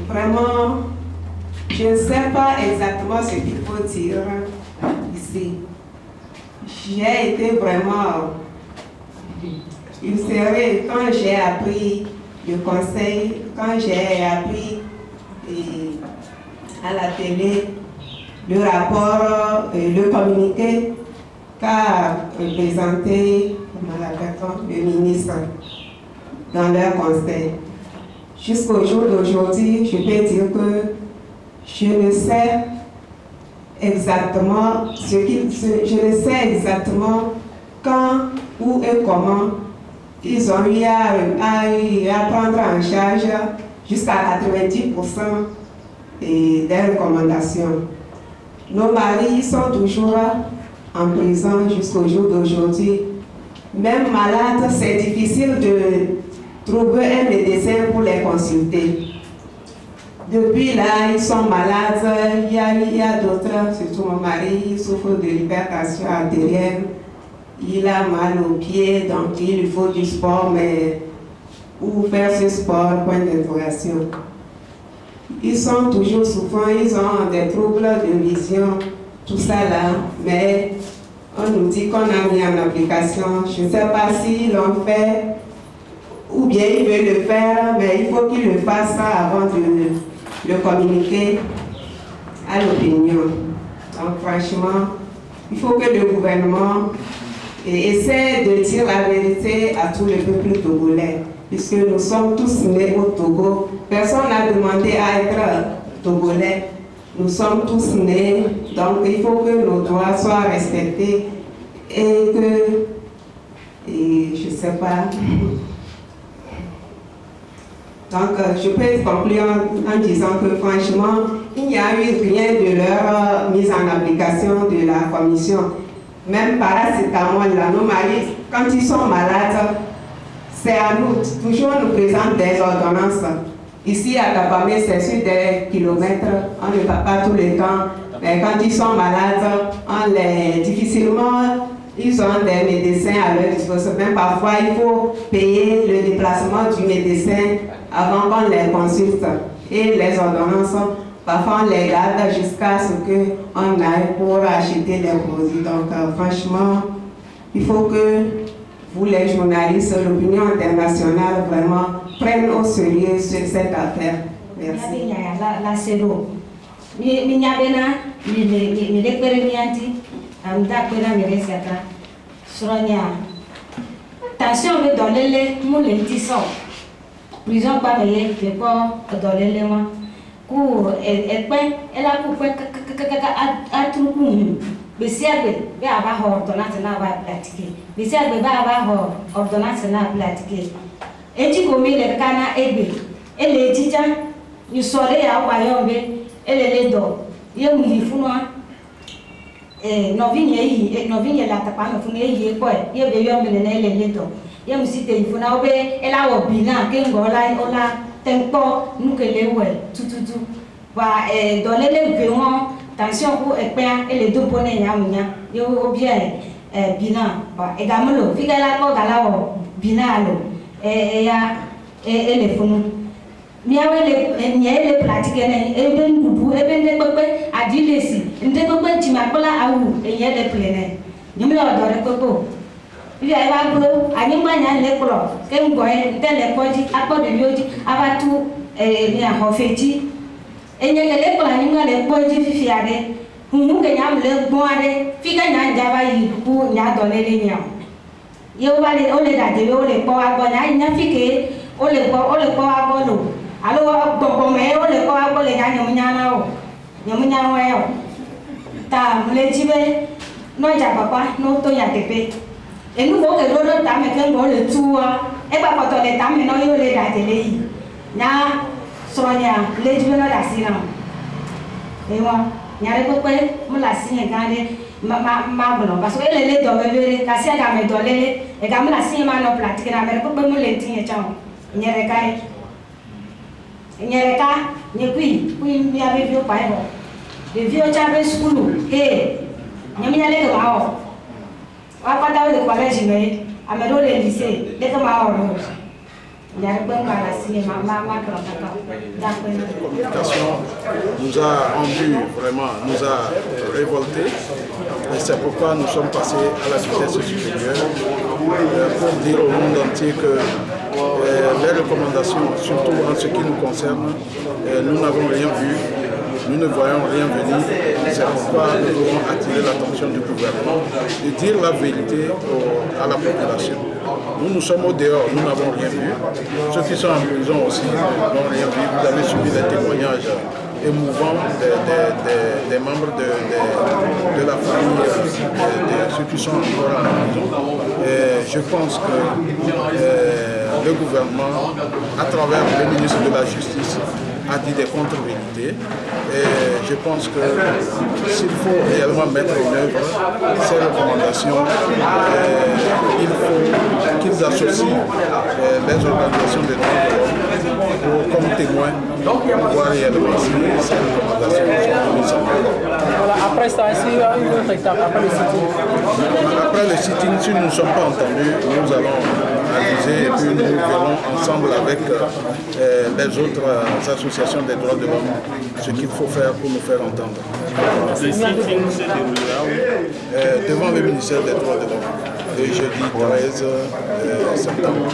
Vraiment, je ne sais pas exactement ce qu'il faut dire ici. J'ai été vraiment ulcérée quand j'ai appris le conseil, quand j'ai appris à la télé le rapport, le communiqué qu'a présenté le ministre dans leur conseil. Jusqu'au jour d'aujourd'hui, je peux dire que je ne sais exactement je ne sais exactement quand, où et comment ils ont eu à prendre en charge jusqu'à 90% des recommandations. Nos maris sont toujours en prison jusqu'au jour d'aujourd'hui. Même malades, c'est difficile de trouver un médecin pour les consulter. Depuis là, ils sont malades, il y a d'autres, surtout mon mari, il souffre de l'hypertension artérielle, il a mal aux pieds, donc il faut du sport, mais où faire ce sport, point d'interrogation. Ils sont toujours souffrants, ils ont des troubles de vision, tout ça là, mais on nous dit qu'on a mis en application. Je ne sais pas s'ils l'ont fait ou bien ils veulent le faire, mais il faut qu'ils le fassent avant de le communiquer à l'opinion. Donc franchement, il faut que le gouvernement essaie de dire la vérité à tout le peuple togolais, puisque nous sommes tous nés au Togo. Personne n'a demandé à être togolais. Nous sommes tous nés, donc il faut que nos droits soient respectés et que, je ne sais pas. Donc je peux conclure en disant que franchement, il n'y a eu rien de leur mise en application de la commission. Même paracétamol, là, nos maris, quand ils sont malades, c'est à nous, toujours nous présentent des ordonnances. Ici à Tapamé, c'est sur des kilomètres, on ne va pas tout le temps. Mais quand ils sont malades, difficilement, ils ont des médecins à leur disposition. Même parfois, il faut payer le déplacement du médecin avant qu'on les consulte. Et les ordonnances, parfois on les garde jusqu'à ce qu'on aille pour acheter des produits. Donc franchement, il faut que vous les journalistes, l'opinion internationale vraiment prennent au sérieux cette affaire. Merci. La CEDO. Tension veut donner les moulins prison pas mais je pas donner les moi pour elle a pour à tout besiabe be aba ordonnance na ba pratiquer besiabe ba aba ordonnance na pratiquer eti ko mi le kana ebe ele tija you sore ya wa yombe ele le do ye mu yifunwa novinye la tapa no fune ye ko ye be yombe le na ele le do ye mu site yifuna obe ela wo bina ke ngola ola tempo nukele we tututu ba dolele ve won tension pour ekpea et les deux bonnes nyamunya yo bien bilan ba egamulo figala ko galawo binalo ya les funu miawele nyele pratique ne eben dudu eben de pepe adilesi nde pepe timakola awu eyele plene nyumlo dore pepe il ay ba blo anyimba nya le kro kem goye tele koji akode yoji abatu ni ahofeti enyekele ko ani ngale poji fifiade humuke nyam le boade fika nya jaba yi ku nya dolele nya yo wale ole da de ole po agbo nya fike ole po agbo lo alo gbogbo me ole po agbo le nya nyamunya na o nyamunya wa yo ta mle jibe no ja papa no to ya tepe enu bo ke do ta me ke ngo le tuwa e ba ko to le ta me no yo le da de le yi nya Sonia, les jeunes la sina. Et moi, il y a des copains, moi la signe gardée, ma bonne, parce que les deux me la sienne à me donner, et comme la signe m'a non pratique, la mère peut me l'entendre, chant. Il y a des cas, il y a des cas, il y a puis il y a des vieux païens. Les vieux chavés school, hé, il y a les deux morts. On va pas dans le collège, mais à me donner le lycée, les deux morts. communication nous a rendu vraiment, nous a révoltés. Et c'est pourquoi nous sommes passés à la vitesse supérieure pour dire au monde entier que les recommandations, surtout en ce qui nous concerne, nous n'avons rien vu, nous ne voyons rien venir. C'est pourquoi nous devons attirer l'attention du gouvernement et dire la vérité à la population. Nous sommes au dehors, nous n'avons rien vu. Ceux qui sont en prison aussi n'ont rien vu. Vous avez suivi les témoignages émouvants des membres de la famille, de ceux qui sont encore en prison. Et je pense que le gouvernement, à travers le ministre de la Justice, a dit des contre-vérités. Et je pense que s'il faut réellement mettre en œuvre ces recommandations, il faut qu'ils associent les organisations des droits de l'homme comme témoins pour voir réellement si ces recommandations sont mises en œuvre. Voilà, après ça, est-ce qu'il y a une autre étape après le sitting? Après le sitting, si nous ne sommes pas entendus, nous allons aviser et puis nous verrons ensemble avec les autres associations des droits de l'homme ce qu'il faut faire pour nous faire entendre. Le sitting se déroulera devant le ministère des droits de l'homme le jeudi 13 septembre.